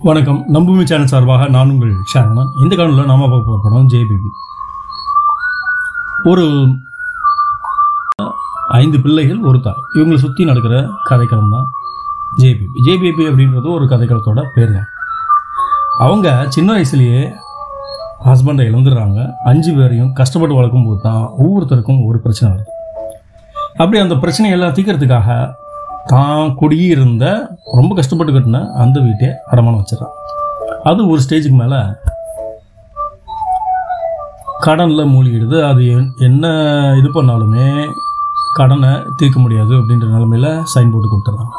வணக்கம். நம்புமி சேனல் சார்பாக நான் உங்கள் ஷாரணன். இந்த காணொலியில் நாம பார்க்க போகிறோம் ஜேபிபி. ஒரு 5 பிள்ளைகள் ஒரு தாய், இவங்களை சுற்றி நடக்கிற கதைக்களம் தான் ஜேபிபி. ஜேபிபி அப்படின்றது ஒரு கதைக்களத்தோட பேர் தான். அவங்க சின்ன வயசுலேயே ஹஸ்பண்டை இழந்துடுறாங்க. 5 பேரையும் கஷ்டப்பட்டு வளர்க்கும் போது தான் ஒவ்வொருத்தருக்கும் ஒரு பிரச்சனை வருது. அப்படி அந்த பிரச்சனையெல்லாம் தீர்க்கறதுக்காக தான் குடியிருந்த ரொம்ப கஷ்டப்பட்டு கட்டின அந்த வீட்டை அடமானம் வச்சிடறான். அது ஒரு ஸ்டேஜுக்கு மேலே கடனில் மூழ்கிடுது. அது என்ன இது பண்ணாலுமே கடனை தீர்க்க முடியாது அப்படின்ற நிலைமையில் சைன் போட்டு கொடுத்துட்றாங்க.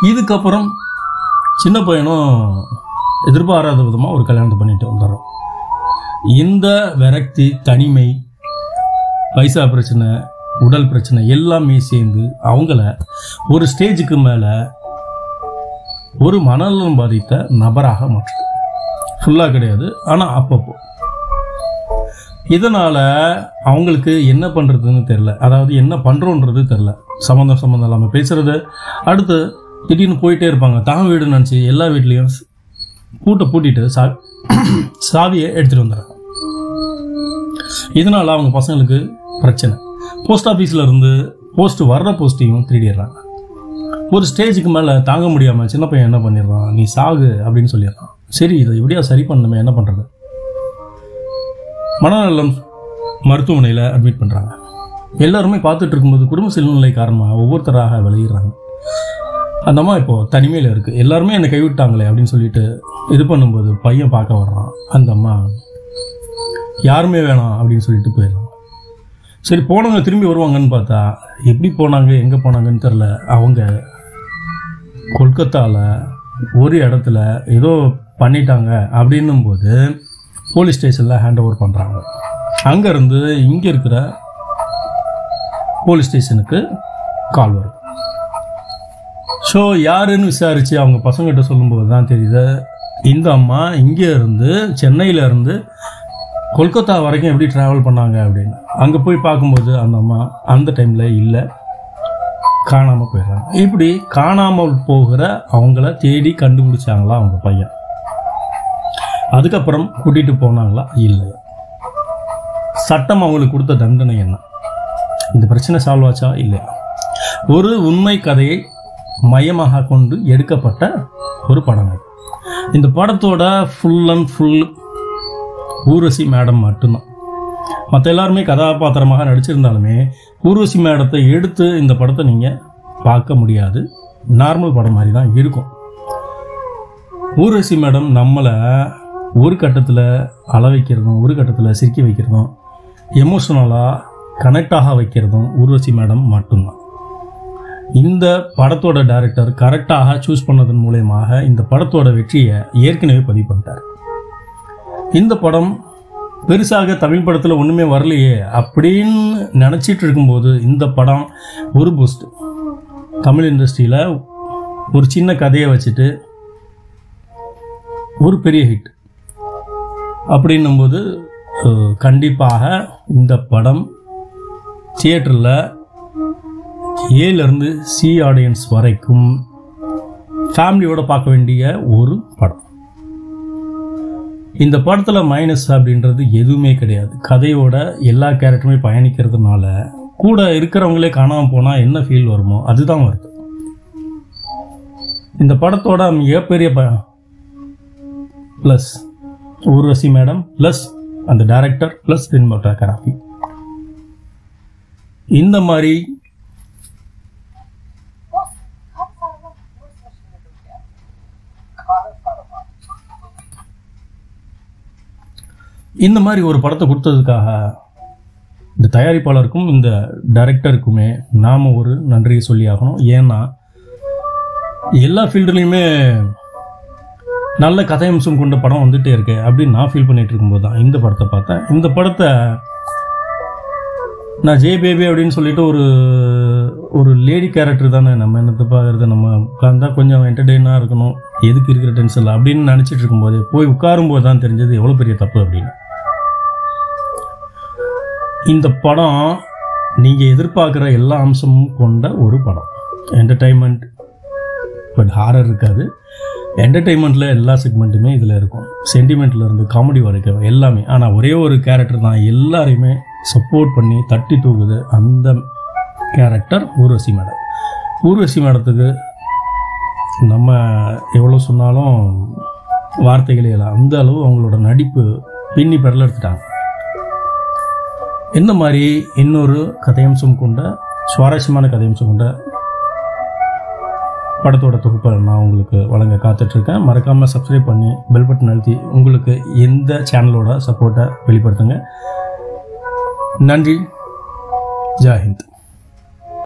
இதுக்கப்புறம் சின்ன பையனும் எதிர்பாராத விதமாக ஒரு கல்யாணத்தை பண்ணிட்டு வந்துடுறோம். இந்த விரக்தி, தனிமை, பைசா பிரச்சனை, உடல் பிரச்சனை எல்லாமே சேர்ந்து அவங்கள ஒரு ஸ்டேஜுக்கு மேலே ஒரு மனநலம் பாதித்த நபராக மாற்றுது. ஃபுல்லாக கிடையாது, ஆனால் அப்பப்போ. இதனால் அவங்களுக்கு என்ன பண்ணுறதுன்னு தெரில, அதாவது என்ன பண்ணுறோன்றது தெரில. சம்மந்தம் இல்லாமல் பேசுகிறது, அடுத்து திடீர்னு போயிட்டே இருப்பாங்க. தான் வீடுன்னு நினச்சி எல்லா வீட்லேயும் பூட்டிட்டு சாவியை எடுத்துகிட்டு வந்துடுறாங்க. இதனால் அவங்க பசங்களுக்கு பிரச்சனை. போஸ்ட் ஆஃபீஸில் இருந்து போஸ்ட் வர்ற போஸ்ட்டையும் திருடிடுறாங்க. ஒரு ஸ்டேஜுக்கு மேலே தாங்க முடியாமல் சின்ன பையன் என்ன பண்ணிடுறான், நீ சாகு அப்படின்னு சொல்லிடுறான். சரி, இதை எப்படியா சரி பண்ணணுமே, என்ன பண்ணுறது? மனநலம் மருத்துவமனையில் அட்மிட் பண்ணுறாங்க. எல்லாருமே பார்த்துட்டு இருக்கும்போது குடும்ப சூழ்நிலை காரணமாக ஒவ்வொருத்தராக விளையிடுறாங்க. அந்த அம்மா இப்போது தனிமையில் இருக்குது. எல்லாருமே என்னை கைவிட்டாங்களே அப்படின்னு சொல்லிட்டு இது பண்ணும்போது பையன் பார்க்க வர்றான். அந்த அம்மா யாருமே வேணாம் அப்படின்னு சொல்லிட்டு போயிடுறான். சரி, போனவங்க திரும்பி வருவாங்கன்னு பார்த்தா எப்படி போனாங்க, எங்கே போனாங்கன்னு தெரில. அவங்க கொல்கத்தாவில் ஒரு இடத்துல ஏதோ பண்ணிட்டாங்க அப்படின்னும் போது போலீஸ் ஸ்டேஷனில் ஹேண்ட் ஓவர் பண்ணுறாங்க. அங்கேருந்து இங்கே இருக்கிற போலீஸ் ஸ்டேஷனுக்கு கால் வருது. ஸோ யாருன்னு விசாரித்து அவங்க பசங்கிட்ட சொல்லும்போது தான் தெரியுது, இந்த அம்மா இங்கே இருந்து சென்னையிலேருந்து கொல்கத்தா வரைக்கும் எப்படி ட்ராவல் பண்ணாங்க அப்படின்னு. அங்கே போய் பார்க்கும்போது அந்த அம்மா அந்த டைமில் இல்லை, காணாமல் போயிடுறாங்க. இப்படி காணாமல் போகிற அவங்கள தேடி கண்டுபிடிச்சாங்களா அவங்க பையன். அதுக்கப்புறம் கூட்டிகிட்டு போனாங்களா இல்லை. சட்டம் அவங்களுக்கு கொடுத்த தண்டனை என்ன? இந்த பிரச்சனை சால்வ் ஆச்சா இல்லையா? ஒரு உண்மை கதையை மையமாக கொண்டு எடுக்கப்பட்ட ஒரு படம். இந்த படத்தோட full and full Urvashi madam மட்டும்தான். மற்ற எல்லாருமே கதாபாத்திரமாக நடிச்சிருந்தாலுமே ஊர்வசி மேடத்தை எடுத்து இந்த படத்தை நீங்கள் பார்க்க முடியாது. நார்மல் படம் மாதிரி தான் இருக்கும். ஊர்வசி மேடம் நம்மளை ஒரு கட்டத்தில் அழ வைக்கிறதும், ஒரு கட்டத்தில் சிரிக்க வைக்கிறதும், எமோஷனலாக கனெக்டாக வைக்கிறதும் ஊர்வசி மேடம் மட்டும்தான். இந்த படத்தோட டைரக்டர் கரெக்டாக சூஸ் பண்ணதன் மூலயமாக இந்த படத்தோட வெற்றியை ஏற்கனவே பதிவு பண்ணிட்டார். இந்த படம் பெருசாக தமிழ் படத்தில் ஒன்றுமே வரலையே அப்படின்னு நினச்சிட்டு இருக்கும்போது இந்த படம் ஒரு பூஸ்ட். தமிழ் இண்டஸ்ட்ரியில் ஒரு சின்ன கதையை வச்சுட்டு ஒரு பெரிய ஹிட் அப்படின்னும்போது கண்டிப்பாக இந்த படம் தியேட்டரில் ஏலேருந்து சி ஆடியன்ஸ் வரைக்கும் ஃபேமிலியோடு பார்க்க வேண்டிய ஒரு படம். இந்த படத்தில் மைனஸ் அப்படின்றது எதுவுமே கிடையாது. கதையோட எல்லா கேரக்டருமே பயணிக்கிறதுனால கூட இருக்கிறவங்களே காணாமல் போனால் என்ன ஃபீல் வருமோ அதுதான் வருது. இந்த படத்தோட மிகப்பெரிய ப்ளஸ் ஊர்வசி மேடம், ப்ளஸ் அந்த டைரக்டர், ப்ளஸ் சினிமாட்டோகிராஃபி. இந்த மாதிரி ஒரு படத்தை கொடுத்ததுக்காக இந்த தயாரிப்பாளருக்கும் இந்த டைரக்டருக்குமே நாம் ஒரு நன்றியை சொல்லி ஆகணும். ஏன்னா எல்லா ஃபீல்டுலேயுமே நல்ல கதையம்சம் கொண்ட படம் வந்துகிட்டே இருக்கு அப்படின்னு நான் ஃபீல் பண்ணிகிட்டு இருக்கும்போது தான் இந்த படத்தை பார்த்தேன். இந்த படத்தை நான் ஜேபிபி அப்படின்னு சொல்லிட்டு ஒரு லேடி கேரக்டர் தானே, நம்ம என்னத்தை பார்க்குறது, நம்ம உட்காந்தா கொஞ்சம் என்டர்டெயினாக இருக்கணும், எதுக்கு இருக்கிற டென்ஷன் அப்படின்னு நினச்சிட்டு இருக்கும்போது போய் உட்காரும்போது தான் தெரிஞ்சது எவ்வளோ பெரிய தப்பு அப்படின்னு. இந்த படம் நீங்கள் எதிர்பார்க்குற எல்லா அம்சமும் கொண்ட ஒரு படம். என்டர்டைன்மெண்ட், பட் ஹாரர் இருக்காது. என்டர்டெயின்மெண்ட்டில் எல்லா செக்மெண்ட்டுமே இதில் இருக்கும். சென்டிமெண்ட்டில் இருந்து காமெடி வரைக்கும் எல்லாமே. ஆனால் ஒரே ஒரு கேரக்டர் தான் எல்லாரையுமே சப்போர்ட் பண்ணி தட்டி தூக்குது. அந்த கேரக்டர் ஊர்வசி மேடம். ஊர்வசி மேடத்துக்கு நம்ம எவ்வளோ சொன்னாலும் வார்த்தைகளே இல்லை. அந்த அளவு அவங்களோட நடிப்பு பின்னி பெடல் எடுத்துட்டாங்க. இந்த மாதிரி இன்னொரு கதையம்சம் கொண்ட சுவாரஸ்யமான கதையம்சம் கொண்ட படத்தோட தொகுப்பை நான் உங்களுக்கு வழங்க காத்துட்ருக்கேன். மறக்காமல் சப்ஸ்கிரைப் பண்ணி பெல் பட்டன் அழுத்தி உங்களுக்கு எந்த சேனலோட சப்போர்ட்டை வெளிப்படுத்துங்க. நன்றி. ஜெய் ஹிந்த்.